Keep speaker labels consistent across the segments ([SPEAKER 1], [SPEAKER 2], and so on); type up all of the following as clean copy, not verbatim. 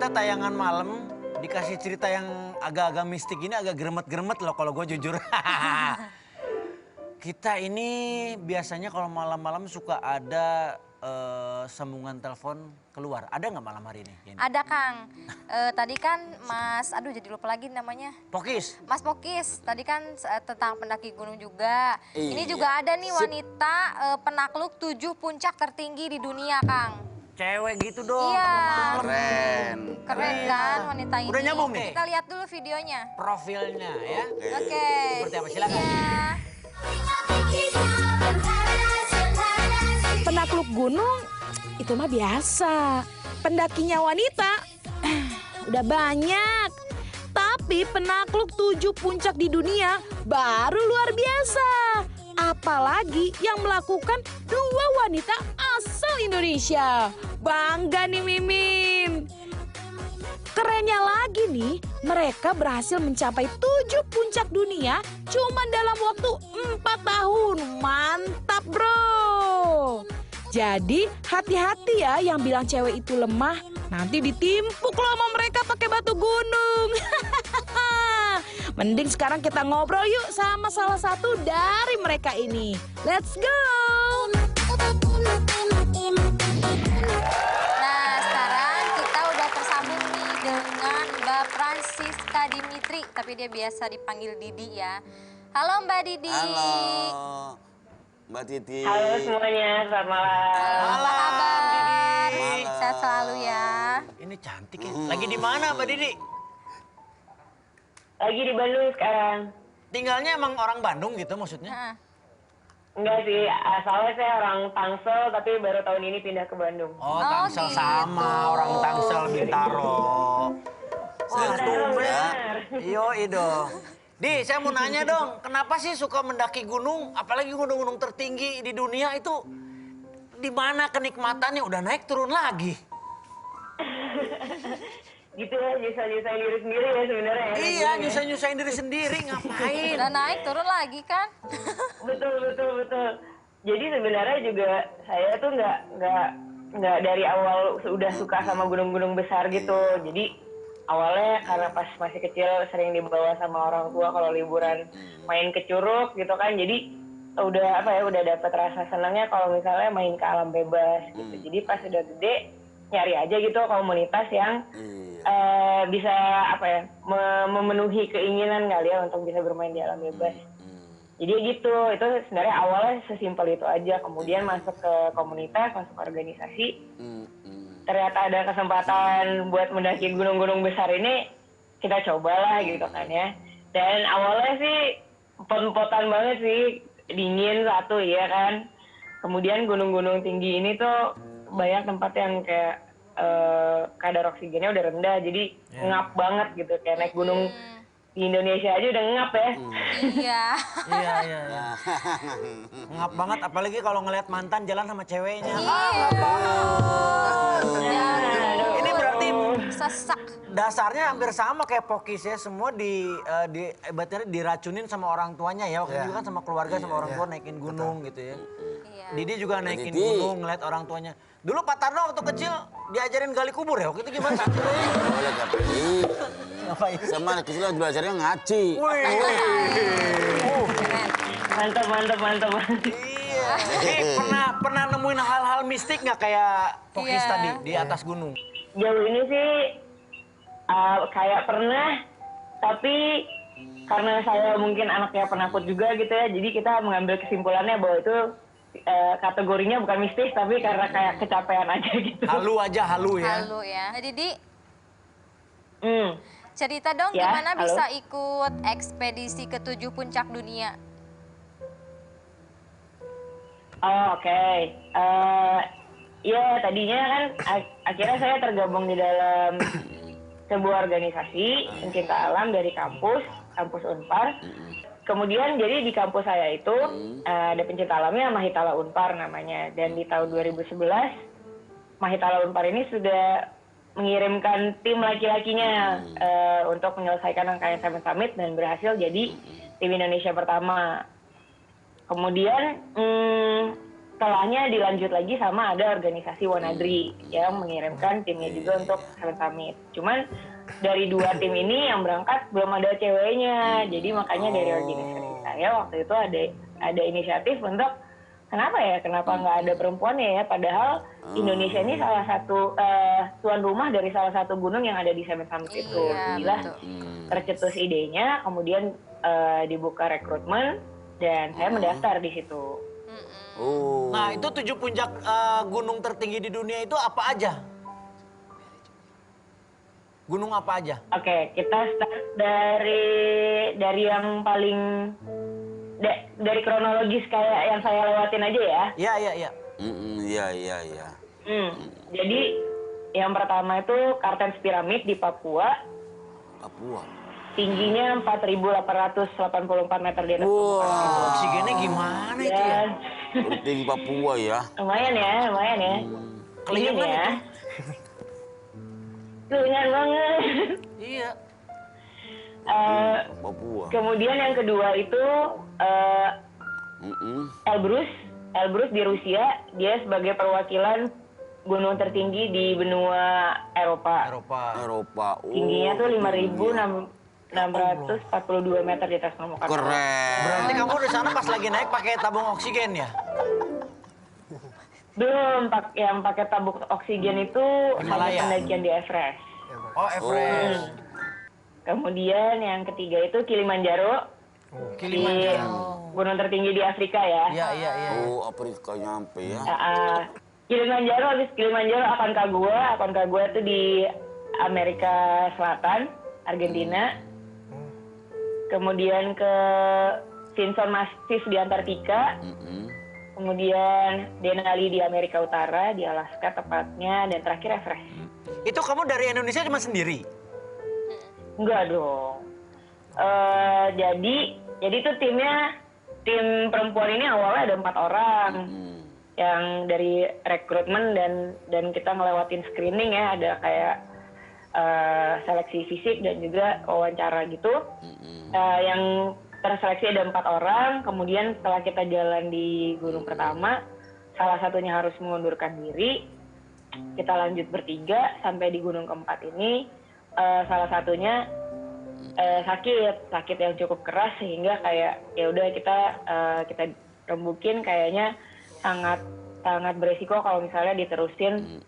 [SPEAKER 1] kita tayangan malam dikasih cerita yang agak-agak mistik ini agak geremet-geremet loh kalau gue jujur. Kita ini biasanya kalau malam-malam suka ada sambungan telepon keluar. Ada nggak malam hari ini?
[SPEAKER 2] Ada Kang. Tadi kan Mas, aduh jadi lupa lagi namanya.
[SPEAKER 1] Pokis.
[SPEAKER 2] Mas Pokis. Tadi kan tentang pendaki gunung juga.
[SPEAKER 3] Iya.
[SPEAKER 2] Ini juga ada nih wanita penakluk 7 puncak tertinggi di dunia Kang.
[SPEAKER 1] Cewek gitu dong.
[SPEAKER 2] Iya.
[SPEAKER 3] Keren.
[SPEAKER 2] Keren kan wanita ini.
[SPEAKER 1] Udah nyambung nih?
[SPEAKER 2] Kita lihat dulu videonya.
[SPEAKER 1] Profilnya ya.
[SPEAKER 2] Oke.
[SPEAKER 1] Seperti apa? Silakan.
[SPEAKER 2] Iya.
[SPEAKER 4] Penakluk gunung itu mah biasa. Pendakinya wanita udah banyak. Tapi penakluk 7 puncak di dunia baru luar biasa. Apalagi yang melakukan 2 wanita asal Indonesia. Bangga nih Mimin. Kerennya lagi nih, mereka berhasil mencapai 7 puncak dunia cuma dalam waktu 4 tahun. Mantap bro. Jadi hati-hati ya yang bilang cewek itu lemah. Nanti ditimpuk loh sama mereka pakai batu gunung. Mending sekarang kita ngobrol yuk sama salah satu dari mereka ini. Let's go.
[SPEAKER 2] Nah sekarang kita udah tersambung nih dengan Mbak Francisca Dimitri. Tapi dia biasa dipanggil Didi ya. Halo Mbak Didi.
[SPEAKER 3] Halo, Mbak Titi.
[SPEAKER 5] Halo semuanya, selamat malam.
[SPEAKER 2] Apa kabar?
[SPEAKER 1] Didi.
[SPEAKER 2] Sehat selalu ya.
[SPEAKER 1] Ini cantik ya. Lagi di mana Mbak Didi?
[SPEAKER 5] Lagi di Bandung sekarang.
[SPEAKER 1] Tinggalnya emang orang Bandung gitu maksudnya?
[SPEAKER 2] Heeh.
[SPEAKER 5] Enggak sih, asalnya saya orang Tangsel, tapi baru tahun ini pindah ke Bandung.
[SPEAKER 1] Oh, Tangsel
[SPEAKER 2] gitu.
[SPEAKER 1] sama orang Tangsel Bintaro. Wah, tumben.
[SPEAKER 5] Benar.
[SPEAKER 1] Yo, Ido. Di, saya mau nanya dong, kenapa sih suka mendaki gunung, apalagi gunung-gunung tertinggi di dunia itu di mana kenikmatannya? Udah naik turun lagi.
[SPEAKER 5] Gitu ya, nyusahin diri sendiri ya sebenarnya. ya,
[SPEAKER 1] Iya,
[SPEAKER 5] naik gunung ya.
[SPEAKER 1] nyusahin diri sendiri, ngapain?
[SPEAKER 2] Udah naik turun lagi kan?
[SPEAKER 5] Betul. Jadi sebenarnya juga saya tuh nggak dari awal udah suka sama gunung-gunung besar gitu. Jadi awalnya karena pas masih kecil sering dibawa sama orang tua kalau liburan main ke Curug gitu kan. Jadi udah dapet rasa senangnya kalau misalnya main ke alam bebas gitu. Jadi pas udah gede nyari aja gitu komunitas yang bisa memenuhi keinginan kali ya untuk bisa bermain di alam bebas. Jadi gitu, itu sebenarnya awalnya sesimpel itu aja. Kemudian masuk ke komunitas, masuk ke organisasi. Ternyata ada kesempatan buat mendaki gunung-gunung besar ini, kita cobalah gitu kan ya. Dan awalnya sih pot-potan banget sih, dingin satu ya kan. Kemudian gunung-gunung tinggi ini tuh banyak tempat yang kayak kadar oksigennya udah rendah, jadi ngap banget gitu. Kayak naik gunung di Indonesia aja udah ngap ya.
[SPEAKER 2] Iya.
[SPEAKER 1] Iya. Ngap banget, apalagi kalau ngeliat mantan jalan sama ceweknya. Ini berarti
[SPEAKER 2] Sesak.
[SPEAKER 1] dasarnya hampir sama kayak Pokis ya, semua ibaratnya diracunin sama orang tuanya ya. Waktu itu juga kan sama keluarga, sama orang tua naikin gunung gitu ya.
[SPEAKER 2] Iya.
[SPEAKER 1] Didi juga naikin
[SPEAKER 3] Didi.
[SPEAKER 1] gunung, ngeliat orang tuanya. Dulu Pak Tarno waktu kecil diajarin gali kubur ya, waktu itu gimana?
[SPEAKER 3] Boleh KPI.
[SPEAKER 1] Ngapain?
[SPEAKER 3] Sama anak kecil belajarnya ngaji.
[SPEAKER 1] Wih.
[SPEAKER 5] Mantap.
[SPEAKER 1] Iya. Pernah nemuin hal-hal mistik nggak kayak Pokis
[SPEAKER 2] Iya.
[SPEAKER 1] tadi di atas gunung?
[SPEAKER 5] Jauh ini sih kayak pernah, tapi karena saya mungkin anaknya penakut juga gitu ya, jadi kita mengambil kesimpulannya bahwa itu kategorinya bukan mistis, tapi karena kayak kecapean aja gitu.
[SPEAKER 1] Halu ya.
[SPEAKER 2] Halo ya. Didi, cerita dong
[SPEAKER 5] Ya,
[SPEAKER 2] gimana
[SPEAKER 5] halo.
[SPEAKER 2] bisa ikut ekspedisi ke 7 puncak dunia?
[SPEAKER 5] Oh, oke. Ya tadinya kan akhirnya saya tergabung di dalam sebuah organisasi pencinta alam dari kampus Unpar. Kemudian jadi di kampus saya itu ada pencinta alamnya Mahitala Unpar namanya. Dan di tahun 2011 Mahitala Unpar ini sudah mengirimkan tim laki-lakinya untuk menyelesaikan rangkaian Seven Summit dan berhasil jadi tim Indonesia pertama. Kemudian setelahnya dilanjut lagi sama ada organisasi Wanadri yang mengirimkan timnya juga untuk Seven Summit. Cuman dari 2 tim ini yang berangkat belum ada ceweknya, jadi makanya dari organisasi saya waktu itu ada inisiatif untuk kenapa nggak ada perempuannya ya, padahal Indonesia ini salah satu tuan rumah dari salah satu gunung yang ada di Seven Summit itu.
[SPEAKER 2] Iya,
[SPEAKER 5] Jadilah
[SPEAKER 2] betul.
[SPEAKER 5] tercetus idenya, kemudian dibuka rekrutmen dan saya mendaftar di situ.
[SPEAKER 3] Oh.
[SPEAKER 1] Nah itu 7 puncak gunung tertinggi di dunia itu apa aja? Gunung apa aja?
[SPEAKER 5] Oke, kita start dari yang paling dari kronologis kayak yang saya lewatin aja ya.
[SPEAKER 1] Iya, iya, iya.
[SPEAKER 3] Iya.
[SPEAKER 5] Jadi yang pertama itu Kartens Pyramid di Papua,
[SPEAKER 3] Papua.
[SPEAKER 5] tingginya 4.884 meter di atas permukaan.
[SPEAKER 3] Wah.
[SPEAKER 1] Oksigennya gimana itu ya?
[SPEAKER 5] Dan
[SPEAKER 3] Tinggi Papua ya.
[SPEAKER 5] lumayan ya.
[SPEAKER 1] Kelihatan
[SPEAKER 5] Dingin ya.
[SPEAKER 1] itu.
[SPEAKER 5] Lumayan banget.
[SPEAKER 1] Iya.
[SPEAKER 3] Papua.
[SPEAKER 5] Kemudian yang kedua itu Elbrus di Rusia, dia sebagai perwakilan gunung tertinggi di benua Eropa.
[SPEAKER 3] Eropa. Oh,
[SPEAKER 5] Tingginya tuh
[SPEAKER 3] iya.
[SPEAKER 5] 5.642 meter di atas permukaan.
[SPEAKER 3] Keren.
[SPEAKER 1] Berarti kamu di sana pas lagi naik pakai tabung oksigen ya?
[SPEAKER 5] Belum, yang pakai tabung oksigen itu hanya
[SPEAKER 1] Himalaya.
[SPEAKER 5] pendakian di Everest.
[SPEAKER 1] Oh, Everest.
[SPEAKER 5] Kemudian yang ketiga itu Kilimanjaro,
[SPEAKER 1] Kilimanjaro.
[SPEAKER 5] gunung tertinggi di Afrika ya.
[SPEAKER 1] Iya.
[SPEAKER 3] Oh, Afrika nyampe ya.
[SPEAKER 5] Kilimanjaro, habis Kilimanjaro Aconcagua itu di Amerika Selatan, Argentina. Kemudian ke Vinson Massif di Antartika. Kemudian Denali di Amerika Utara, di Alaska tepatnya, dan terakhir Everest.
[SPEAKER 1] Itu kamu dari Indonesia cuma sendiri?
[SPEAKER 5] Enggak dong. Jadi tuh tim perempuan ini awalnya ada 4 orang. Yang dari rekrutmen dan kita ngelewatin screening ya, ada kayak seleksi fisik dan juga wawancara gitu. Yang terseleksi ada 4 orang, kemudian setelah kita jalan di gunung pertama, salah satunya harus mengundurkan diri. Kita lanjut bertiga sampai di gunung keempat ini, salah satunya sakit yang cukup keras sehingga kayak ya udah kita rembukin, kayaknya sangat beresiko kalau misalnya diterusin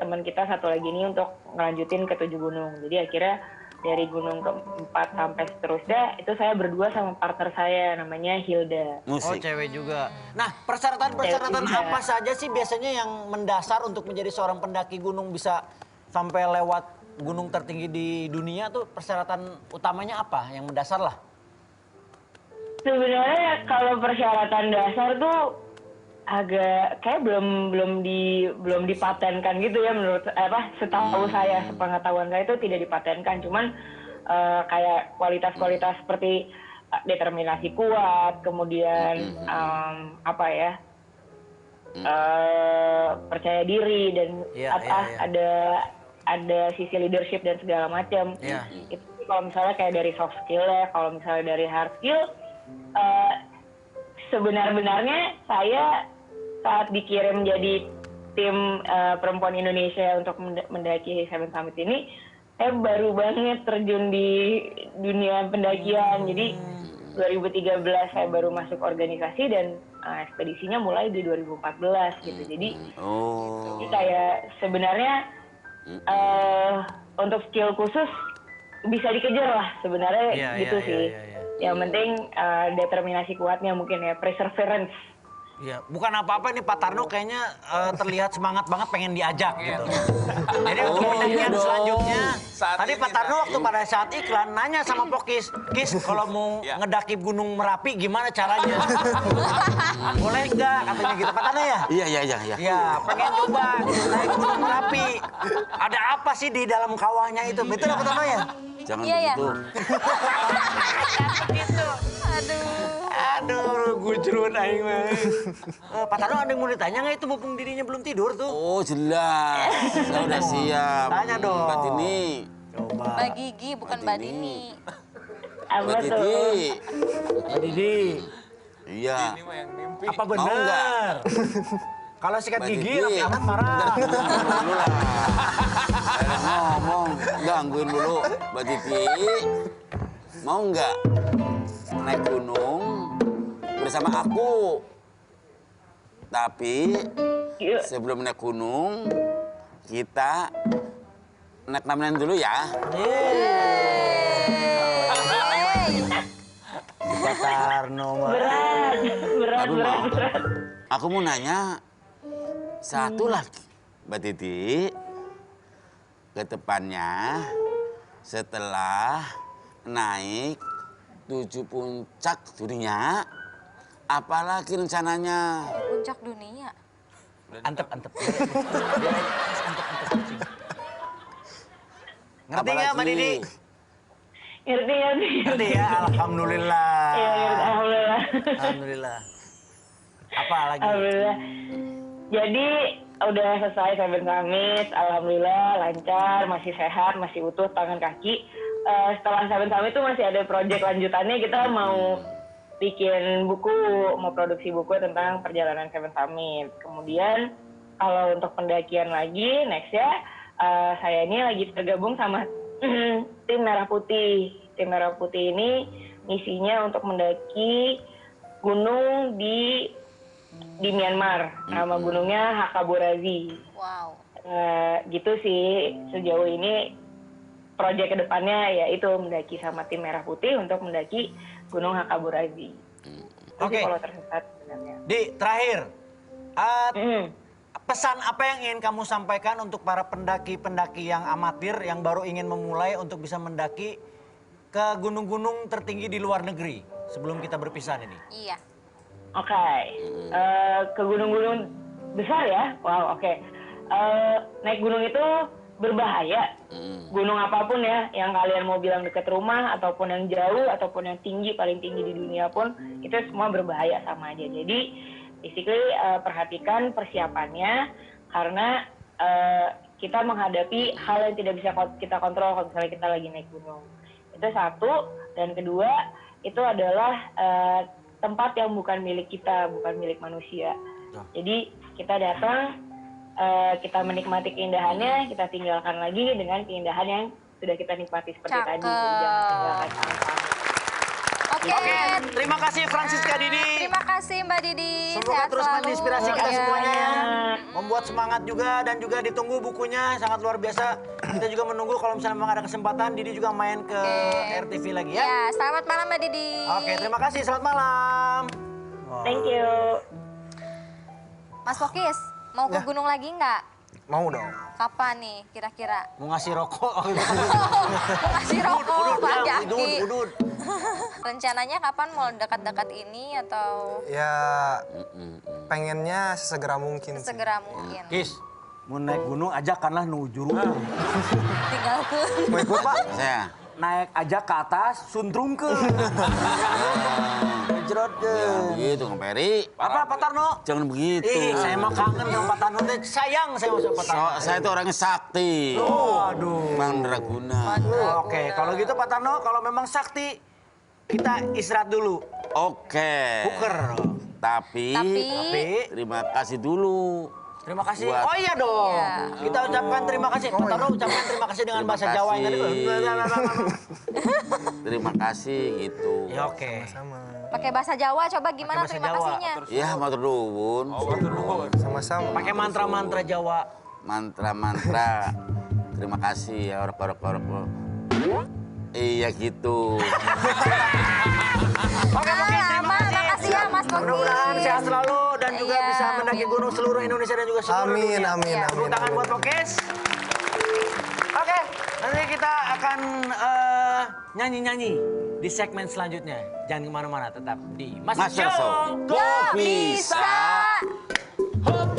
[SPEAKER 5] teman kita satu lagi ini untuk ngelanjutin ke 7 gunung. Jadi akhirnya dari gunung keempat sampai seterusnya itu saya berdua sama partner saya namanya Hilda.
[SPEAKER 1] Oh,
[SPEAKER 3] Musik.
[SPEAKER 1] cewek juga. Nah, persyaratan apa saja sih biasanya yang mendasar untuk menjadi seorang pendaki gunung bisa sampai lewat gunung tertinggi di dunia tuh, persyaratan utamanya apa? Yang mendasar lah.
[SPEAKER 5] Sebenarnya kalau persyaratan dasar tuh agak kayak belum dipatenkan gitu ya, menurut setahu saya, sepengetahuan saya itu tidak dipatenkan, cuman kayak kualitas-kualitas seperti determinasi kuat, kemudian percaya diri dan ada sisi leadership dan segala macam. Itu kalau misalnya kayak dari soft skill ya, kalau misalnya dari hard skill sebenarnya saya saat dikirim jadi tim perempuan Indonesia untuk mendaki Seven Summit ini, saya baru banget terjun di dunia pendakian. Jadi 2013 saya baru masuk organisasi dan ekspedisinya mulai di 2014 gitu. Jadi kayak sebenarnya untuk skill khusus bisa dikejar lah sebenarnya gitu sih. Yang penting determinasi kuatnya mungkin ya, perseverance.
[SPEAKER 1] Iya, bukan apa-apa nih Pak Tarno kayaknya terlihat semangat banget pengen diajak gitu. Jadi untuk pendakian selanjutnya, tadi Pak Tarno waktu pada saat iklan nanya sama Pokis, Kis kalau mau ngedaki Gunung Merapi gimana caranya? Boleh nggak katanya gitu Pak Tarno ya?
[SPEAKER 3] Iya.
[SPEAKER 1] Iya, pengen coba naik Gunung Merapi. Ada apa sih di dalam kawahnya itu? Betul Pak Tarno ya?
[SPEAKER 3] Jangan
[SPEAKER 2] Iya.
[SPEAKER 3] begitu.
[SPEAKER 1] Aduh, gujrun aing mah. Pak Tarno ada yang mau ditanya nggak itu mumpung dirinya belum tidur tuh?
[SPEAKER 3] Oh, jelas. Saya udah siap.
[SPEAKER 1] Tanya dong.
[SPEAKER 3] Mbak Tini.
[SPEAKER 1] Coba.
[SPEAKER 2] Mbak Gigi bukan Mbak
[SPEAKER 3] Dini.
[SPEAKER 2] Dini.
[SPEAKER 5] Apa
[SPEAKER 3] Mbak
[SPEAKER 5] tuh?
[SPEAKER 3] Titi.
[SPEAKER 1] Mbak Didi.
[SPEAKER 3] Iya.
[SPEAKER 6] Ini mah yang nim.
[SPEAKER 1] Apa
[SPEAKER 3] Mau nggak?
[SPEAKER 1] bener? Kalau sikat
[SPEAKER 3] Mbak
[SPEAKER 1] gigi,
[SPEAKER 3] Titi.
[SPEAKER 1] Raffi Ahmad marah.
[SPEAKER 3] Dulu lah. Saya ngomong, gangguin dulu. Mbak Titi, mau nggak naik gunung bersama aku? Tapi
[SPEAKER 5] Yuk.
[SPEAKER 3] sebelum naik gunung, kita naik namain dulu ya.
[SPEAKER 1] Pak Tarno mah.
[SPEAKER 5] Berat,
[SPEAKER 3] Aduh, mau.
[SPEAKER 5] berat.
[SPEAKER 3] Aku mau nanya satu lagi, Mbak Titi. Ke depannya setelah naik 7 puncak dunia, apalagi rencananya?
[SPEAKER 2] Puncak dunia.
[SPEAKER 1] Antep. Antep. Ngerti nggak Mbak Didi?
[SPEAKER 5] Ngerti.
[SPEAKER 1] Ngerti ya, alhamdulillah.
[SPEAKER 5] Iya, ngerti. Alhamdulillah.
[SPEAKER 1] Alhamdulillah. Apa lagi?
[SPEAKER 5] Alhamdulillah. Jadi udah selesai Seven Summit, alhamdulillah lancar, masih sehat, masih utuh tangan kaki. Setelah Seven Summit itu masih ada proyek lanjutannya, kita mau bikin buku, mau produksi buku tentang perjalanan Seven Summit. Kemudian kalau untuk pendakian lagi, next ya, saya ini lagi tergabung sama tim Merah Putih. Tim Merah Putih ini misinya untuk mendaki gunung di Myanmar. Nama gunungnya Hakaburazi.
[SPEAKER 2] Wow.
[SPEAKER 5] Gitu sih sejauh ini proyek kedepannya yaitu mendaki sama tim Merah Putih untuk mendaki Gunung Hakaburazi.
[SPEAKER 1] Oke.
[SPEAKER 5] Kalau tersesat sebenarnya.
[SPEAKER 1] Di terakhir, pesan apa yang ingin kamu sampaikan untuk para pendaki-pendaki yang amatir yang baru ingin memulai untuk bisa mendaki ke gunung-gunung tertinggi di luar negeri sebelum kita berpisah ini?
[SPEAKER 2] Iya.
[SPEAKER 5] Oke. Ke gunung-gunung besar ya? Wow, oke. Naik gunung itu berbahaya. Gunung apapun ya, yang kalian mau bilang dekat rumah, ataupun yang jauh, ataupun yang tinggi, paling tinggi di dunia pun, itu semua berbahaya sama aja. Jadi, basically perhatikan persiapannya, karena kita menghadapi hal yang tidak bisa kita kontrol kalau misalnya kita lagi naik gunung. Itu satu, dan kedua, itu adalah tempat yang bukan milik kita, bukan milik manusia. Jadi, kita datang, kita menikmati keindahannya, kita tinggalkan lagi dengan keindahan yang sudah kita nikmati seperti tadi. Jangan tinggalkan sampah.
[SPEAKER 2] Oke.
[SPEAKER 1] Terima kasih Francisca Didi.
[SPEAKER 2] Terima kasih Mbak Didi.
[SPEAKER 1] Semoga
[SPEAKER 2] Sehat
[SPEAKER 1] terus
[SPEAKER 2] selalu.
[SPEAKER 1] menginspirasi kita
[SPEAKER 2] Iya.
[SPEAKER 1] semuanya ya. Membuat semangat juga dan juga ditunggu bukunya sangat luar biasa. Kita juga menunggu kalau misalnya memang ada kesempatan Didi juga main ke RTV lagi ya.
[SPEAKER 2] Ya, selamat malam Mbak Didi.
[SPEAKER 1] Oke, terima kasih. Selamat malam.
[SPEAKER 5] Thank you.
[SPEAKER 2] Mas Pokis, mau ke gunung lagi nggak?
[SPEAKER 6] Mau dong.
[SPEAKER 2] Kapan nih kira-kira?
[SPEAKER 1] Mau ngasih rokok.
[SPEAKER 2] Mau ngasih rokok Pak Jaki.
[SPEAKER 1] Udud.
[SPEAKER 2] Rencananya kapan mau dekat-dekat ini atau
[SPEAKER 6] Ya pengennya sesegera mungkin.
[SPEAKER 2] segera mungkin?
[SPEAKER 1] Kis, mau naik gunung ajakanlah nuju rumah.
[SPEAKER 2] Tinggal ke.
[SPEAKER 6] Mau ikut Pak?
[SPEAKER 3] Saya.
[SPEAKER 1] Naik aja ke atas, suntrung ke. Jerot ke.
[SPEAKER 3] Ya begitu, Kang Peri.
[SPEAKER 1] Apa Pak Tarno?
[SPEAKER 3] Jangan begitu.
[SPEAKER 1] Saya mah kangen sama Pak Tarno. Sayang saya sama Pak Tarno.
[SPEAKER 3] Saya itu orangnya sakti.
[SPEAKER 1] Aduh.
[SPEAKER 3] Mandraguna.
[SPEAKER 1] Oke, kalau gitu Pak Tarno, kalau memang sakti, kita istirahat dulu.
[SPEAKER 3] Oke.
[SPEAKER 1] Buker.
[SPEAKER 3] Tapi terima kasih dulu.
[SPEAKER 1] Terima kasih.
[SPEAKER 3] Buat-
[SPEAKER 1] Oh iya dong.
[SPEAKER 2] Iya.
[SPEAKER 1] Kita ucapkan terima kasih. Pak Tarno ucapkan terima kasih dengan
[SPEAKER 3] Terima
[SPEAKER 1] bahasa Jawa yang tadi.
[SPEAKER 3] kasih. Terima kasih gitu.
[SPEAKER 1] Ya oke.
[SPEAKER 6] Sama.
[SPEAKER 2] Pakai bahasa Jawa coba gimana
[SPEAKER 1] bahasa
[SPEAKER 2] terima
[SPEAKER 1] Jawa.
[SPEAKER 2] kasihnya?
[SPEAKER 3] Ya, matur nuwun.
[SPEAKER 6] Sama-sama.
[SPEAKER 1] Pakai mantra-mantra Jawa.
[SPEAKER 3] Mantra-mantra. Terima kasih ya orok-orok. Iya gitu.
[SPEAKER 1] Oke, mungkin terima
[SPEAKER 2] Aman,
[SPEAKER 1] kasih.
[SPEAKER 2] makasih ya Mas Pokis.
[SPEAKER 1] Mudah-mudahan sehat selalu dan juga
[SPEAKER 2] Iya,
[SPEAKER 1] bisa mendaki
[SPEAKER 2] amin.
[SPEAKER 1] gunung seluruh Indonesia dan juga seluruh
[SPEAKER 6] Amin,
[SPEAKER 1] dunia.
[SPEAKER 6] amin,
[SPEAKER 2] Iya.
[SPEAKER 1] Tepuk
[SPEAKER 6] amin.
[SPEAKER 1] tangan
[SPEAKER 6] amin.
[SPEAKER 1] buat Pokis. Oke, nanti kita akan nyanyi-nyanyi di segmen selanjutnya. Jangan kemana-mana, tetap di Mas
[SPEAKER 3] Mas Yoso.
[SPEAKER 1] Show.
[SPEAKER 3] Kok bisa?
[SPEAKER 1] Hop.